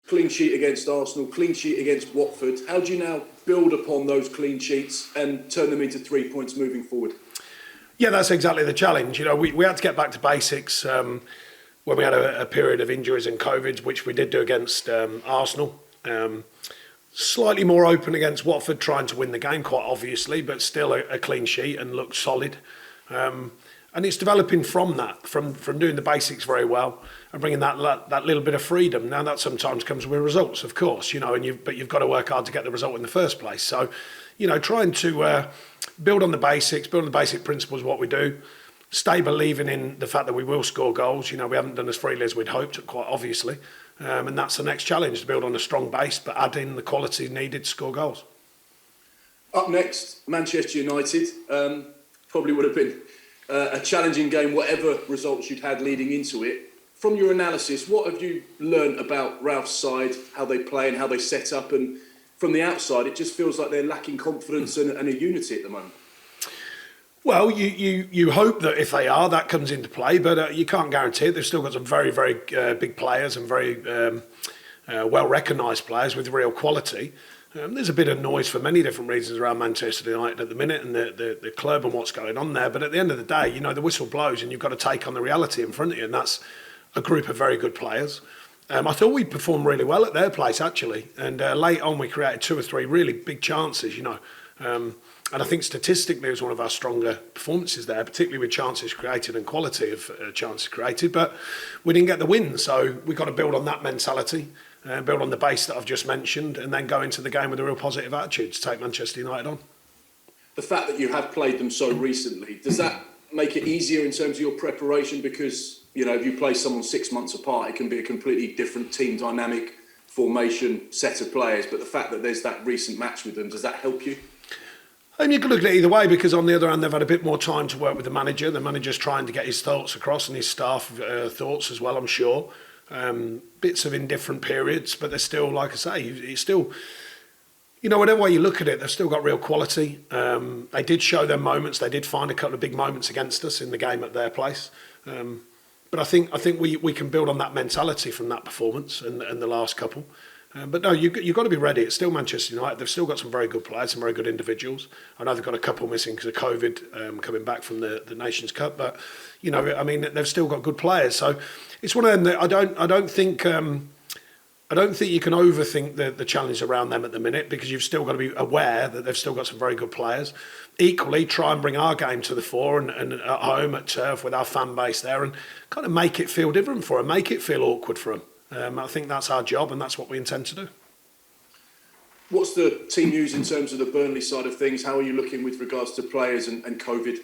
Clean sheet against Arsenal, clean sheet against Watford. How do you now build upon those clean sheets and turn them into 3 points moving forward? Yeah, that's exactly the challenge. We had to get back to basics when we had a period of injuries and COVID, which we did do against Arsenal. Slightly more open against Watford, trying to win the game, quite obviously, but still a clean sheet and looked solid. And it's developing from that, from doing the basics very well and bringing that little bit of freedom. Now that sometimes comes with results, of course, but you've got to work hard to get the result in the first place. So, trying to build on the basics, build on the basic principles of what we do, stay believing in the fact that we will score goals. We haven't done as freely as we'd hoped, quite obviously. And that's the next challenge, to build on a strong base, but add in the quality needed to score goals. Up next, Manchester United. Probably would have been a challenging game, whatever results you'd had leading into it. From your analysis, what have you learned about Ralph's side, how they play and how they set up? And from the outside, it just feels like they're lacking confidence and a unity at the moment. Well, you hope that if they are, that comes into play, but you can't guarantee it. They've still got some very, very big players and very well-recognised players with real quality. There's a bit of noise for many different reasons around Manchester United at the minute and the club and what's going on there. But at the end of the day, the whistle blows and you've got to take on the reality in front of you. And that's a group of very good players. I thought we performed really well at their place, actually. And late on, we created 2 or 3 really big chances, and I think statistically it was one of our stronger performances there, particularly with chances created and quality of chances created. But we didn't get the win. So we've got to build on that mentality. Build on the base that I've just mentioned and then go into the game with a real positive attitude to take Manchester United on. The fact that you have played them so recently, does that make it easier in terms of your preparation? Because, if you play someone 6 months apart, it can be a completely different team dynamic, formation, set of players. But the fact that there's that recent match with them, does that help you? You can look at it either way, because on the other hand, they've had a bit more time to work with the manager. The manager's trying to get his thoughts across and his staff thoughts as well, I'm sure. Bits of in different periods, but they're still, like I say, it's still, whatever way you look at it, they've still got real quality. They did show their moments. They did find a couple of big moments against us in the game at their place. But I think we can build on that mentality from that performance and the last couple. But no, you've got to be ready. It's still Manchester United. They've still got some very good players, some very good individuals. I know they've got a couple missing because of COVID coming back from the Nations Cup. But, they've still got good players. So it's one of them that I don't think you can overthink the challenge around them at the minute, because you've still got to be aware that they've still got some very good players. Equally, try and bring our game to the fore and at home at Turf with our fan base there and kind of make it feel different for them, make it feel awkward for them. I think that's our job and that's what we intend to do. What's the team news in terms of the Burnley side of things? How are you looking with regards to players and COVID?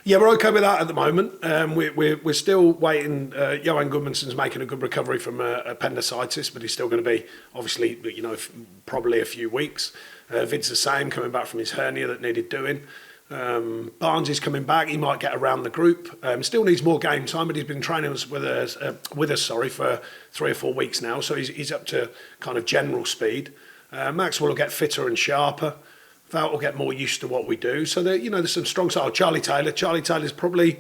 Yeah, we're okay with that at the moment. We're still waiting. Johan Gudmundsson's making a good recovery from appendicitis, but he's still going to be, obviously, probably a few weeks. Vid's the same, coming back from his hernia that needed doing. Barnes is coming back. He might get around the group. Still needs more game time, but he's been training with us for 3 or 4 weeks now, so he's up to kind of general speed. Maxwell will get fitter and sharper. Val will get more used to what we do. So there's some strong side. Charlie Taylor's probably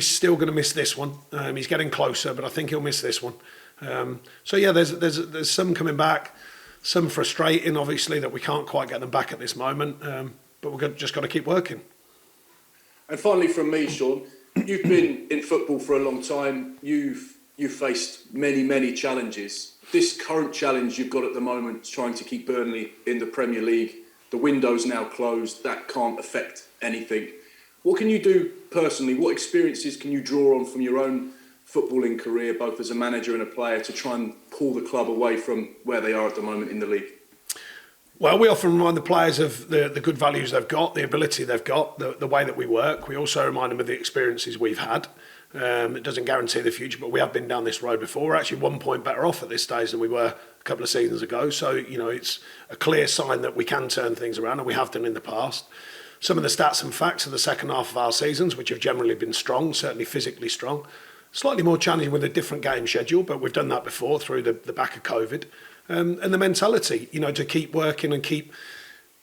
still going to miss this one. He's getting closer, but I think he'll miss this one. There's some coming back, some frustrating, obviously, that we can't quite get them back at this moment. But we've just got to keep working. And finally, from me, Sean, you've been in football for a long time. You've faced many challenges. This current challenge you've got at the moment is trying to keep Burnley in the Premier League. The window's now closed. That can't affect anything. What can you do personally? What experiences can you draw on from your own footballing career, both as a manager and a player, to try and pull the club away from where they are at the moment in the league? Well, we often remind the players of the good values they've got, the ability they've got, the way that we work. We also remind them of the experiences we've had. It doesn't guarantee the future, but we have been down this road before. We're actually 1 point better off at this stage than we were a couple of seasons ago. So, it's a clear sign that we can turn things around, and we have done in the past. Some of the stats and facts of the second half of our seasons, which have generally been strong, certainly physically strong. Slightly more challenging with a different game schedule, but we've done that before through the back of COVID. And the mentality, to keep working and keep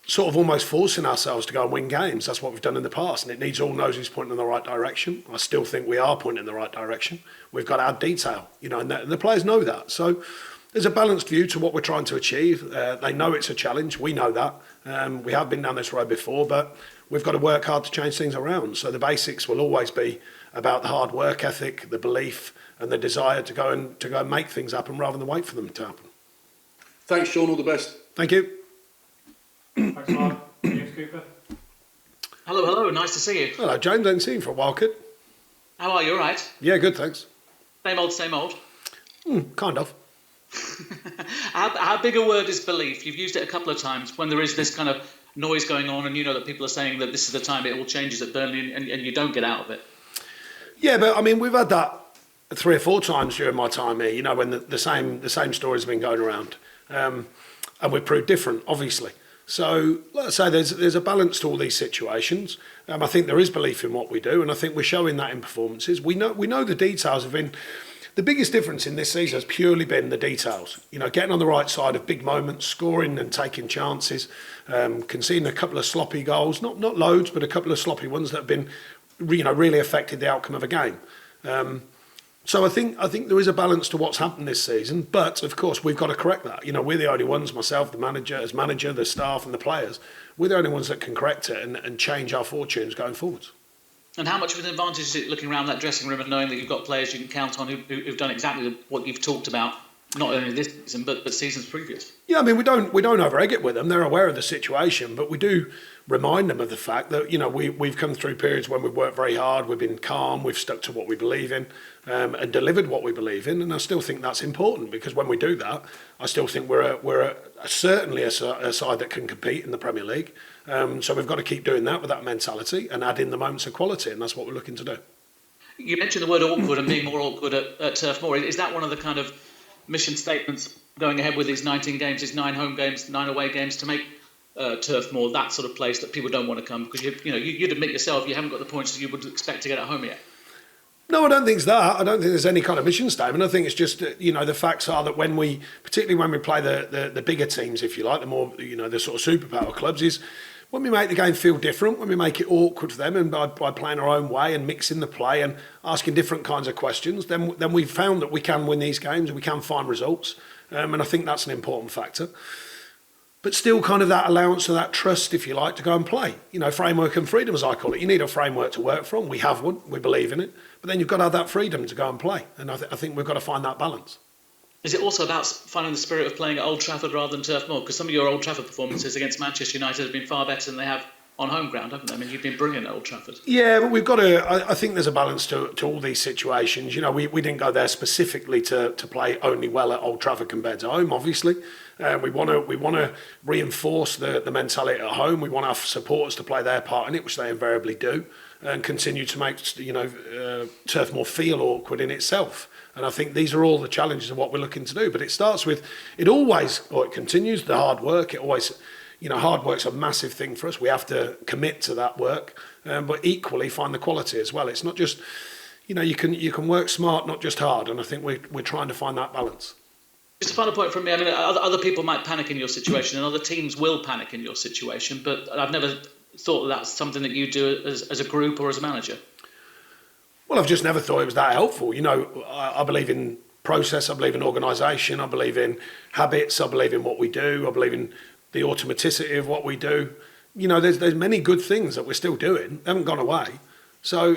sort of almost forcing ourselves to go and win games. That's what we've done in the past, and it needs all noses pointing in the right direction. I still think we are pointing in the right direction. We've got to add detail, and the players know that. So, There's a balanced view to what we're trying to achieve. They know it's a challenge. We know that. We have been down this road before, but we've got to work hard to change things around. So the basics will always be about the hard work ethic, the belief, and the desire to go and make things happen rather than wait for them to happen. Thanks, Sean. All the best. Thank you. Thanks, Mark. James Cooper. Hello. Nice to see you. Hello, James. I haven't seen you for a while, kid. How are you? All right? Yeah, good, thanks. Same old. Kind of. How big a word is belief? You've used it a couple of times when there is this kind of noise going on, and you know that people are saying that this is the time it all changes at Burnley, and you don't get out of it. Yeah, but I mean, we've had that 3 or 4 times during my time here. You know, when the same stories have been going around, and we've proved different, obviously. So, let's say there's a balance to all these situations. I think there is belief in what we do, and I think we're showing that in performances. We know the details have been. The biggest difference in this season has purely been the details. You know, getting on the right side of big moments, scoring and taking chances, conceding a couple of sloppy goals, not loads, but a couple of sloppy ones that have been, really affected the outcome of a game. So I think there is a balance to what's happened this season, but of course we've got to correct that. You know, we're the only ones, myself, the manager, the staff, and the players. We're the only ones that can correct it and change our fortunes going forwards. And how much of an advantage is it looking around that dressing room and knowing that you've got players you can count on who've done exactly what you've talked about, not only this season but seasons previous? Yeah, I mean, we don't over-egg it with them. They're aware of the situation, but we do remind them of the fact that, you know, we've come through periods when we've worked very hard, we've been calm, we've stuck to what we believe in, and delivered what we believe in. And I still think that's important, because when we do that, I still think we're certainly a side that can compete in the Premier League. So we've got to keep doing that with that mentality and add in the moments of quality, and that's what we're looking to do. You mentioned the word awkward and being more awkward at Turf Moor. Is that one of the kind of mission statements going ahead with these 19 games, these 9 home games, 9 away games, to make Turf Moor that sort of place that people don't want to come? Because you'd admit yourself you haven't got the points that you would expect to get at home yet. No, I don't think it's that. I don't think there's any kind of mission statement. I think it's just, the facts are that particularly when we play the bigger teams, if you like, the more, the sort of superpower clubs, is when we make the game feel different, when we make it awkward for them, and by playing our own way and mixing the play and asking different kinds of questions, then we've found that we can win these games and we can find results. And I think that's an important factor. But still kind of that allowance of that trust, if you like, to go and play. Framework and freedom, as I call it. You need a framework to work from. We have one. We believe in it. But then you've got to have that freedom to go and play. And I think we've got to find that balance. Is it also about finding the spirit of playing at Old Trafford rather than Turf Moor? Because some of your Old Trafford performances against Manchester United have been far better than they have on home ground, haven't they? I mean, you've been brilliant at Old Trafford. Yeah, but we've got to. I think there's a balance to all these situations. We didn't go there specifically to play only well at Old Trafford compared to home, obviously. We want to reinforce the mentality at home. We want our supporters to play their part in it, which they invariably do, and continue to make Turf Moor feel awkward in itself. And I think these are all the challenges of what we're looking to do. But it starts with, it continues the hard work. It always, hard work's a massive thing for us. We have to commit to that work, but equally find the quality as well. It's not just, you can work smart, not just hard. And I think we're trying to find that balance. Just a final point from me. I mean, other people might panic in your situation, and other teams will panic in your situation. But I've never thought that's something that you do as a group or as a manager. Well, I've just never thought it was that helpful. I believe in process, I believe in organisation, I believe in habits, I believe in what we do, I believe in the automaticity of what we do. There's many good things that we're still doing, they haven't gone away. So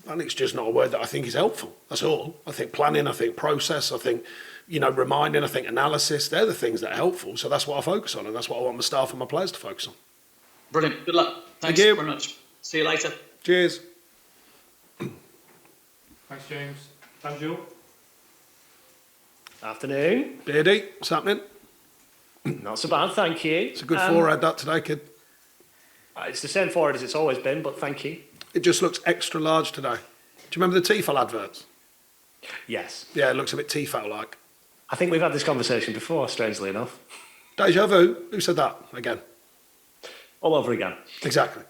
panic's just not a word that I think is helpful, that's all. I think planning, I think process, I think, reminding, I think analysis, they're the things that are helpful. So that's what I focus on, and that's what I want my staff and my players to focus on. Brilliant, good luck. Thanks Thank you very much. See you later. Cheers. Thanks, James. Dan Jewell. Afternoon. Beardy, what's happening? Not so bad, thank you. It's a good forehead that today, kid. It's the same forehead as it's always been, but thank you. It just looks extra large today. Do you remember the Tefal adverts? Yes. Yeah, it looks a bit Tefal-like. I think we've had this conversation before, strangely enough. Deja vu? Who said that again? All over again. Exactly.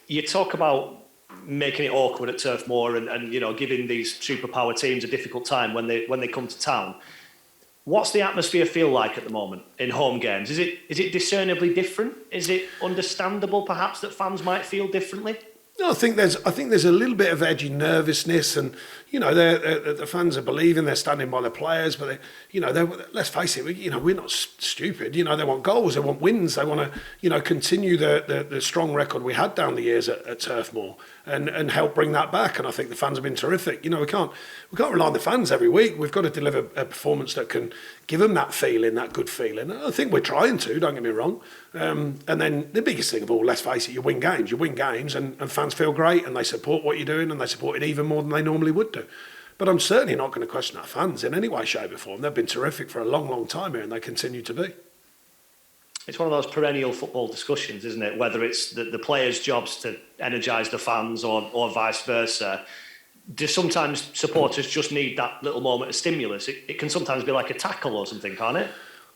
You talk about making it awkward at Turf Moor and giving these superpower teams a difficult time when they come to town. What's the atmosphere feel like at the moment in home games? Is it discernibly different? Is it understandable perhaps that fans might feel differently? No, I think there's a little bit of edgy nervousness, and the fans are believing, they're standing by the players, but let's face it, we're not stupid. They want goals, they want wins, they want to continue the strong record we had down the years at Turf Moor and help bring that back. And I think the fans have been terrific. We can't rely on the fans every week. We've got to deliver a performance that can give them that feeling, that good feeling. I think we're trying to. Don't get me wrong. And then the biggest thing of all, let's face it, you win games. You win games, and fans feel great, and they support what you're doing, and they support it even more than they normally would do. But I'm certainly not going to question our fans in any way, shape or form. They've been terrific for a long, long time here, and they continue to be. It's one of those perennial football discussions, isn't it? Whether it's the players' jobs to energise the fans or vice versa. Do sometimes supporters just need that little moment of stimulus? It can sometimes be like a tackle or something, can't it?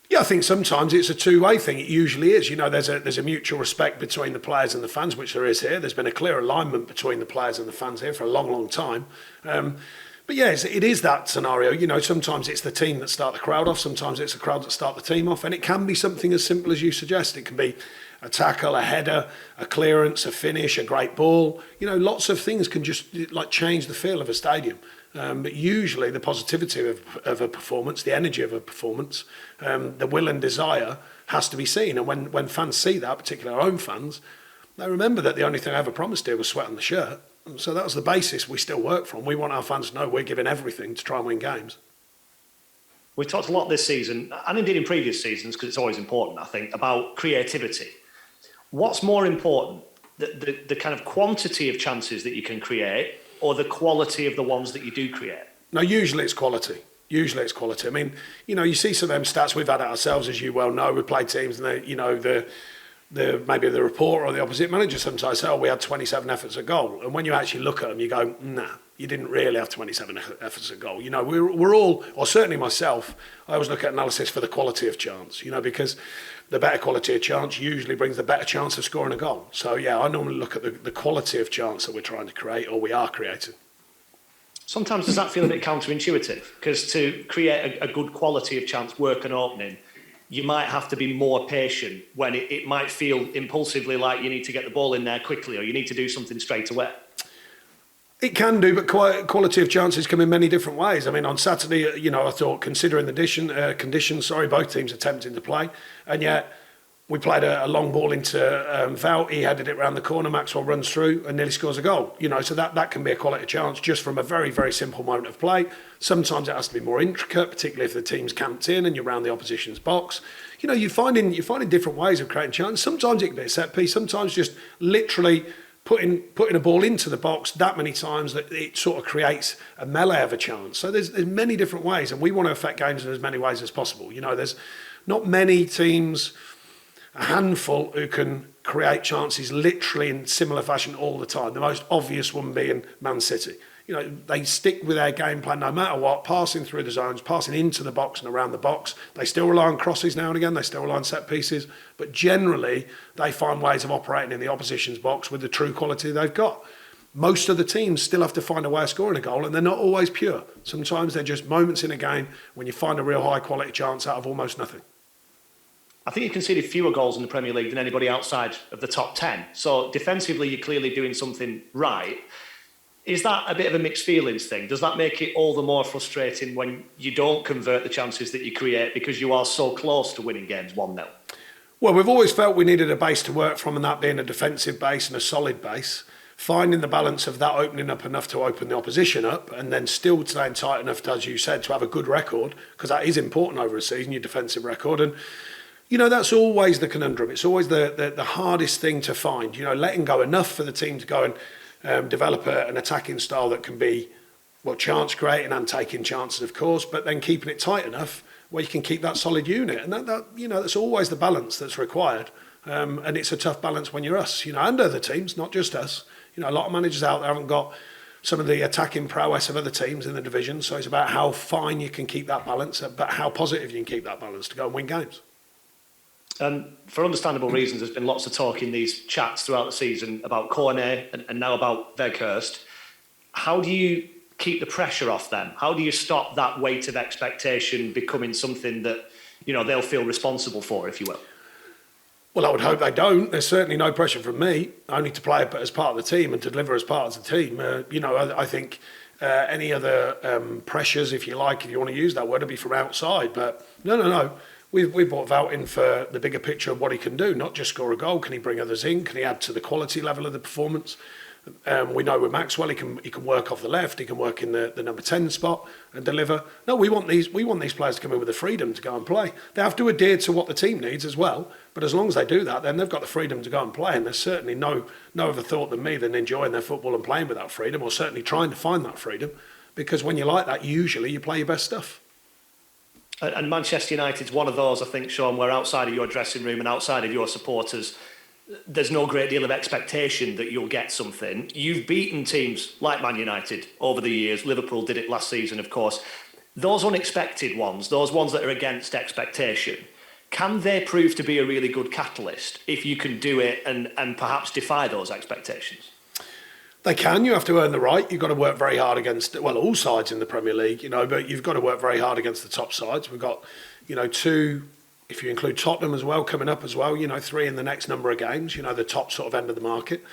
Yeah, I think sometimes it's a two-way thing. It usually is. There's a mutual respect between the players and the fans, which there is here. There's been a clear alignment between the players and the fans here for a long, long time. But yes, it is that scenario. Sometimes it's the team that start the crowd off. Sometimes it's the crowd that start the team off. And it can be something as simple as you suggest. It can be a tackle, a header, a clearance, a finish, a great ball. Lots of things can just change the feel of a stadium. But usually the positivity of a performance, the energy of a performance, the will and desire has to be seen. And when fans see that, particularly our own fans, they remember that the only thing I ever promised here was sweat on the shirt. And so that was the basis we still work from. We want our fans to know we're giving everything to try and win games. We've talked a lot this season, and indeed in previous seasons, because it's always important, I think, about creativity. What's more important, the kind of quantity of chances that you can create or the quality of the ones that you do create? No, usually it's quality. I mean, you see some of them stats, we've had it ourselves, as you well know. We play teams and maybe the reporter or the opposite manager sometimes say, we had 27 efforts at goal. And when you actually look at them, you go, nah, you didn't really have 27 efforts at goal. We're all, or certainly myself, I always look at analysis for the quality of chance, because the better quality of chance usually brings the better chance of scoring a goal. So, yeah, I normally look at the quality of chance that we're trying to create or we are creating. Sometimes does that feel a bit counterintuitive? Because to create a good quality of chance, work and opening, you might have to be more patient when it might feel impulsively like you need to get the ball in there quickly or you need to do something straight away. It can do, but quality of chances come in many different ways. I mean, on Saturday, I thought, considering the conditions, both teams attempting to play, and yet we played a long ball into Vout. He headed it round the corner. Maxwell runs through and nearly scores a goal. So that can be a quality chance just from a very, very simple moment of play. Sometimes it has to be more intricate, particularly if the team's camped in and you're around the opposition's box. You're finding different ways of creating chances. Sometimes it can be a set piece. Sometimes just literally putting a ball into the box that many times that it sort of creates a melee of a chance. So there's many different ways, and we want to affect games in as many ways as possible. There's not many teams, a handful, who can create chances literally in similar fashion all the time. The most obvious one being Man City. They stick with their game plan no matter what, passing through the zones, passing into the box and around the box. They still rely on crosses now and again, they still rely on set pieces, but generally they find ways of operating in the opposition's box with the true quality they've got. Most of the teams still have to find a way of scoring a goal, and they're not always pure. Sometimes they're just moments in a game when you find a real high quality chance out of almost nothing. I think you conceded fewer goals in the Premier League than anybody outside of the top 10. So defensively, you're clearly doing something right. Is that a bit of a mixed feelings thing? Does that make it all the more frustrating when you don't convert the chances that you create because you are so close to winning games 1-0? Well, we've always felt we needed a base to work from, and that being a defensive base and a solid base. Finding the balance of that opening up enough to open the opposition up, and then still staying tight enough, as you said, to have a good record, because that is important over a season, your defensive record. And that's always the conundrum. It's always the hardest thing to find. Letting go enough for the team to go and develop an attacking style that can be, chance creating and taking chances, of course, but then keeping it tight enough where you can keep that solid unit. And that's always the balance that's required. And it's a tough balance when you're us, and other teams, not just us. A lot of managers out there haven't got some of the attacking prowess of other teams in the division. So it's about how fine you can keep that balance, but how positive you can keep that balance to go and win games. And for understandable reasons, there's been lots of talk in these chats throughout the season about Cornet and now about Weghorst. How do you keep the pressure off them? How do you stop that weight of expectation becoming something that, they'll feel responsible for, if you will? Well, I would hope they don't. There's certainly no pressure from me, only to play as part of the team and to deliver as part of the team. I think any other pressures, if you like, if you want to use that word, would be from outside. But no. We've brought Wout in for the bigger picture of what he can do, not just score a goal. Can he bring others in? Can he add to the quality level of the performance? We know with Maxwell, he can work off the left. He can work in the number 10 spot and deliver. No, we want these players to come in with the freedom to go and play. They have to adhere to what the team needs as well. But as long as they do that, then they've got the freedom to go and play. And there's certainly no other thought than me than enjoying their football and playing with that freedom, or certainly trying to find that freedom. Because when you like that, usually you play your best stuff. And Manchester United's one of those, I think, Sean, where outside of your dressing room and outside of your supporters, there's no great deal of expectation that you'll get something. You've beaten teams like Man United over the years. Liverpool did it last season, of course. Those unexpected ones, those ones that are against expectation, can they prove to be a really good catalyst if you can do it and perhaps defy those expectations? They can. You have to earn the right. You've got to work very hard against, all sides in the Premier League, but you've got to work very hard against the top sides. We've got, two, if you include Tottenham as well, coming up as well, 3 in the next number of games, the top sort of end of the market.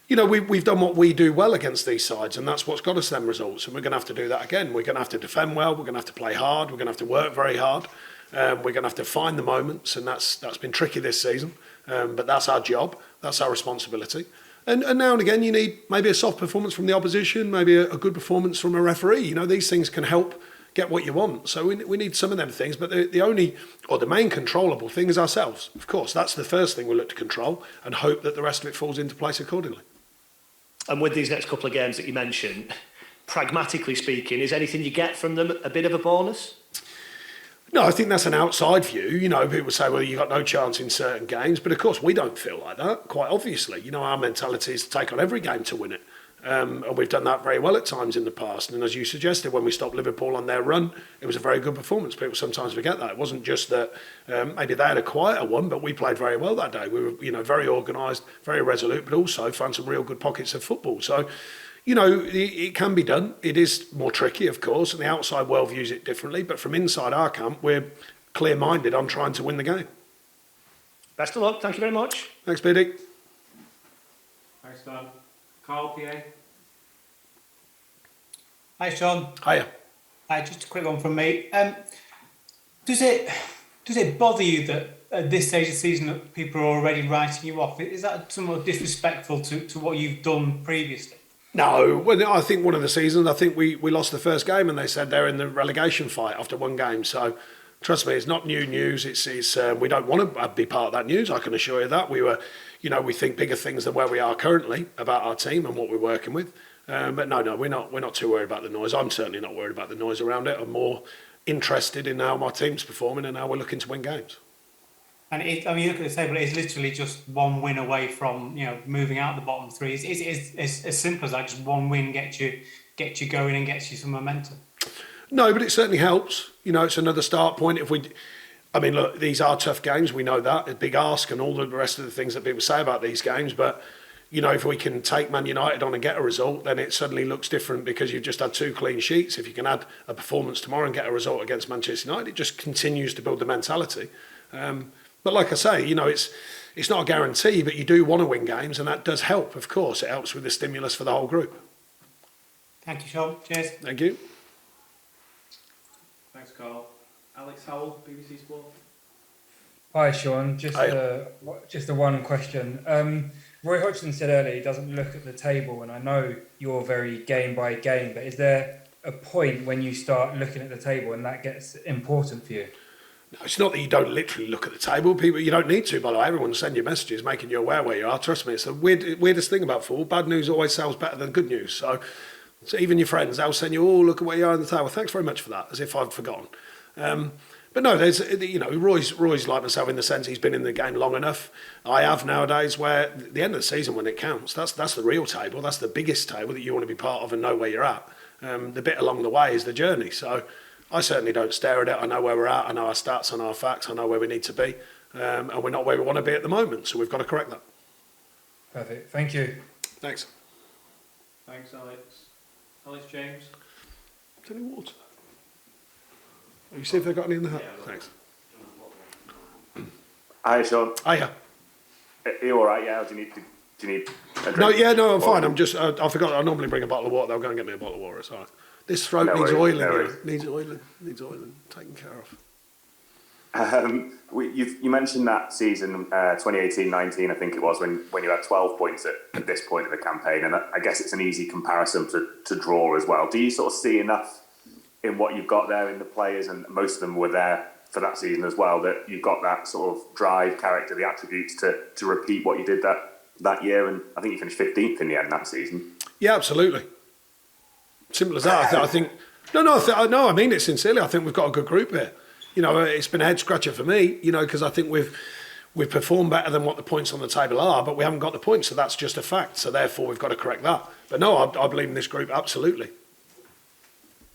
We've done what we do well against these sides, and that's what's got us them results. And we're going to have to do that again. We're going to have to defend well. We're going to have to play hard. We're going to have to work very hard. We're going to have to find the moments, and that's been tricky this season. But that's our job. That's our responsibility. And now and again, you need maybe a soft performance from the opposition, maybe a good performance from a referee. These things can help get what you want. So we need some of them things. But the main controllable thing is ourselves. Of course, that's the first thing we look to control and hope that the rest of it falls into place accordingly. And with these next couple of games that you mentioned, pragmatically speaking, is anything you get from them a bit of a bonus? No, I think that's an outside view. People say, well, you've got no chance in certain games. But of course, we don't feel like that, quite obviously. Our mentality is to take on every game to win it. And we've done that very well at times in the past. And as you suggested, when we stopped Liverpool on their run, it was a very good performance. People sometimes forget that. It wasn't just that maybe they had a quieter one, but we played very well that day. We were, very organised, very resolute, but also found some real good pockets of football. So, it can be done. It is more tricky, of course, and the outside world views it differently. But from inside our camp, we're clear-minded on trying to win the game. Best of luck. Thank you very much. Thanks, BD. Thanks, Dan. Carl, PA. Hi, Sean. Hiya. Hi, just a quick one from me. Does it bother you that at this stage of the season that people are already writing you off? Is that somewhat disrespectful to what you've done previously? No, well, I think one of the seasons, we lost the first game and they said they're in the relegation fight after one game. So trust me, it's not new news. It's we don't want to be part of that news. I can assure you that. We think bigger things than where we are currently about our team and what we're working with. But no, we're not too worried about the noise. I'm certainly not worried about the noise around it. I'm more interested in how my team's performing and how we're looking to win games. And you look at the table, it's literally just one win away from moving out the bottom three. It's as simple as that. Just one win gets you going and gets you some momentum. No, but it certainly helps. It's another start point. Look, these are tough games. We know that. A big ask and all the rest of the things that people say about these games. But if we can take Man United on and get a result, then it suddenly looks different because you've just had 2 clean sheets. If you can add a performance tomorrow and get a result against Manchester United, it just continues to build the mentality. But like I say, it's not a guarantee, but you do want to win games, and that does help, of course. It helps with the stimulus for the whole group. Thank you, Sean. Cheers. Thank you. Thanks, Carl. Alex Howell, BBC Sport. Hi, Sean. Just a one question. Roy Hodgson said earlier he doesn't look at the table, and I know you're very game by game, but is there a point when you start looking at the table and that gets important for you? No, it's not that you don't literally look at the table. People, you don't need to, by the way. Everyone sends you messages making you aware where you are. Trust me, it's the weirdest thing about football. Bad news always sells better than good news. So even your friends, they'll send you, look at where you are in the table. Thanks very much for that, as if I've forgotten. But no, there's, Roy's like myself in the sense he's been in the game long enough. I have nowadays where the end of the season when it counts, that's the real table. That's the biggest table that you want to be part of and know where you're at. The bit along the way is the journey. So I certainly don't stare at it. I know where we're at. I know our stats, I know our facts. I know where we need to be. And we're not where we want to be at the moment. So we've got to correct that. Perfect. Thank you. Thanks. Thanks, Alex. Alex James. Is there any water? You see if they've got any in the hut. Yeah, thanks. Hi, Sean. Hiya. Are you all right? Yeah. Or do you need a drink? No, I'm fine. I forgot. I normally bring a bottle of water. They'll go and get me a bottle of water. It's all right. This throat needs oiling. Needs oiling. Taken care of. You mentioned that season 2018-19, I think it was, when you had 12 points at this point of the campaign, and I guess it's an easy comparison to draw as well. Do you sort of see enough in what you've got there in the players, and most of them were there for that season as well, that you've got that sort of drive, character, the attributes to repeat what you did that year? And I think you finished 15th in the end that season. Yeah, absolutely. Simple as that. I think. No, I mean it sincerely. I think we've got a good group here. You know, it's been a head scratcher for me, you know, because I think we've performed better than what the points on the table are, but we haven't got the points, so that's just a fact. So therefore, we've got to correct that. But no, I believe in this group, absolutely.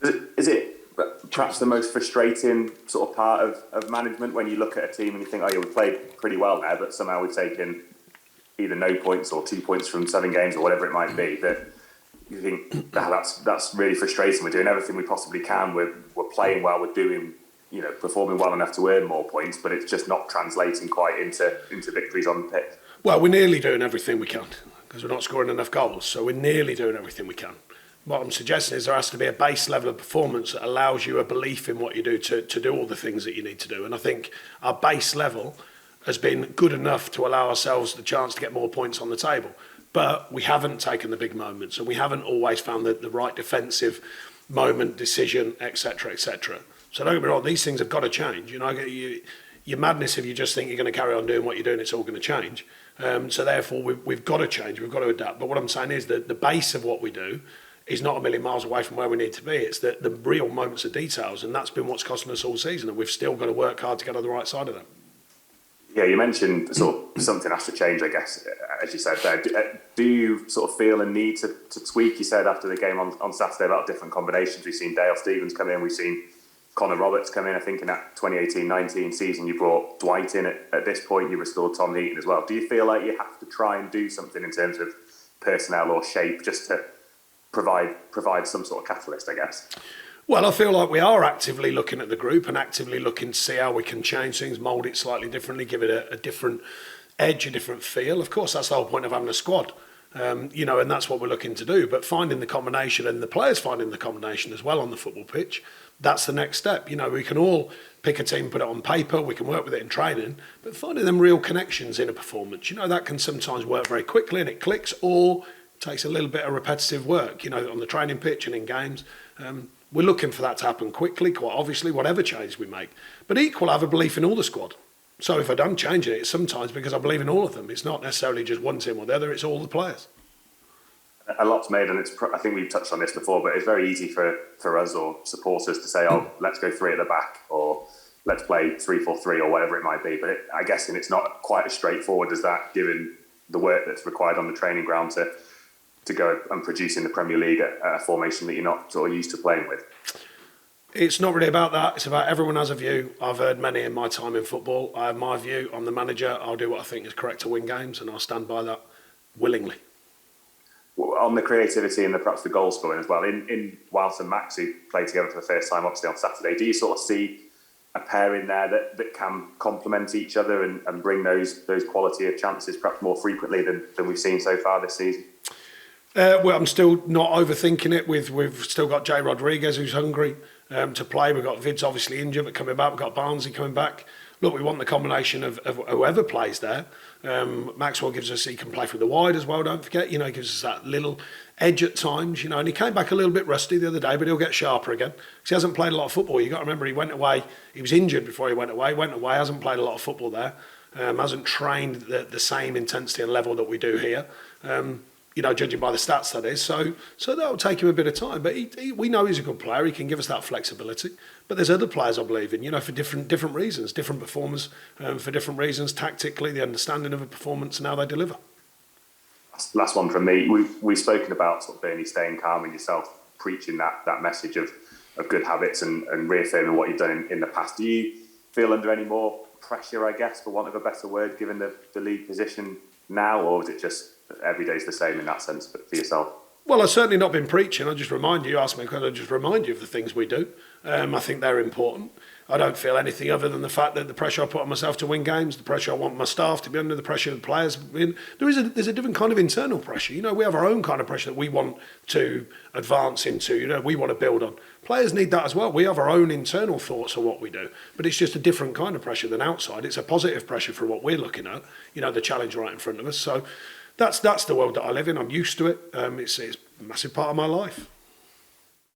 Is it perhaps the most frustrating sort of part of management when you look at a team and you think, oh yeah, we played pretty well there, but somehow we've taken either no points or 2 points from 7 games or whatever it might be, that you think that's really frustrating. We're doing everything we possibly can. We're playing well. We're doing, you know, performing well enough to earn more points, but it's just not translating quite into victories on the pitch. Well, we're nearly doing everything we can because we're not scoring enough goals. So we're nearly doing everything we can. What I'm suggesting is there has to be a base level of performance that allows you a belief in what you do to do all the things that you need to do. And I think our base level has been good enough to allow ourselves the chance to get more points on the table. But we haven't taken the big moments, and we haven't always found the right defensive moment, decision, etc., etc. So don't get me wrong, these things have got to change. You know, you're madness if you just think you're going to carry on doing what you're doing, it's all going to change. So therefore, we've got to change, we've got to adapt. But what I'm saying is that the base of what we do is not a million miles away from where we need to be. It's the real moments of details, and that's been what's costing us all season, and we've still got to work hard to get on the right side of that. Yeah, you mentioned sort of something has to change, I guess, as you said there. Do you sort of feel a need to tweak? You said after the game on Saturday about different combinations. We've seen Dale Stevens come in, we've seen Connor Roberts come in. I think in that 2018-19 season you brought Dwight in at this point, you restored Tom Heaton as well. Do you feel like you have to try and do something in terms of personnel or shape just to provide some sort of catalyst, I guess? Well, I feel like we are actively looking at the group and actively looking to see how we can change things, mould it slightly differently, give it a different edge, a different feel. Of course, that's the whole point of having a squad, you know, and that's what we're looking to do. But finding the combination and the players finding the combination as well on the football pitch, that's the next step. You know, we can all pick a team, put it on paper, we can work with it in training, but finding them real connections in a performance, you know, that can sometimes work very quickly and it clicks, or takes a little bit of repetitive work, you know, on the training pitch and in games. We're looking for that to happen quickly, quite obviously, whatever change we make. But equally, I have a belief in all the squad. So if I don't change it, it's sometimes because I believe in all of them. It's not necessarily just one team or the other, it's all the players. A lot's made, and I think we've touched on this before, but it's very easy for us or supporters to say, oh, let's go 3 at the back, or let's play 3-4-3 or whatever it might be. But I guess it's not quite as straightforward as that, given the work that's required on the training ground to go and produce in the Premier League at a formation that you're not sort of used to playing with. It's not really about that. It's about everyone has a view. I've heard many in my time in football. I have my view. I'm the manager. I'll do what I think is correct to win games, and I'll stand by that willingly. Well, on the creativity and perhaps the goal scoring as well, in Wiles and Max, who played together for the first time obviously on Saturday, do you sort of see a pair in there that can complement each other and bring those quality of chances perhaps more frequently than we've seen so far this season? Well, I'm still not overthinking it. We've still got Jay Rodriguez, who's hungry to play. We've got Vid's obviously injured but coming back. We've got Barnsley coming back. Look, we want the combination of whoever plays there. Maxwell gives us, he can play through the wide as well, don't forget. You know, he gives us that little edge at times, you know, and he came back a little bit rusty the other day, but he'll get sharper again because he hasn't played a lot of football. You've got to remember, he went away, he was injured before he went away, hasn't played a lot of football there, hasn't trained the same intensity and level that we do here. You know, judging by the stats, that is. So that'll take him a bit of time. But we know he's a good player. He can give us that flexibility. But there's other players I believe in, you know, for different reasons, different performers for different reasons, tactically, the understanding of a performance and how they deliver. Last one from me. We've spoken about sort of Bernie staying calm and yourself preaching that message of good habits and reaffirming what you've done in the past. Do you feel under any more pressure, I guess, for want of a better word, given the league position now, or is it just every day's the same in that sense for yourself? Well, I've certainly not been preaching. I just remind you, ask me a question, I just remind you of the things we do. I think they're important. I don't feel anything other than the fact that the pressure I put on myself to win games, the pressure I want my staff to be under, the pressure the players. There's a different kind of internal pressure. You know, we have our own kind of pressure that we want to advance into. You know, we want to build on. Players need that as well. We have our own internal thoughts of what we do, but it's just a different kind of pressure than outside. It's a positive pressure for what we're looking at. You know, the challenge right in front of us. So that's the world that I live in. I'm used to it. It's a massive part of my life.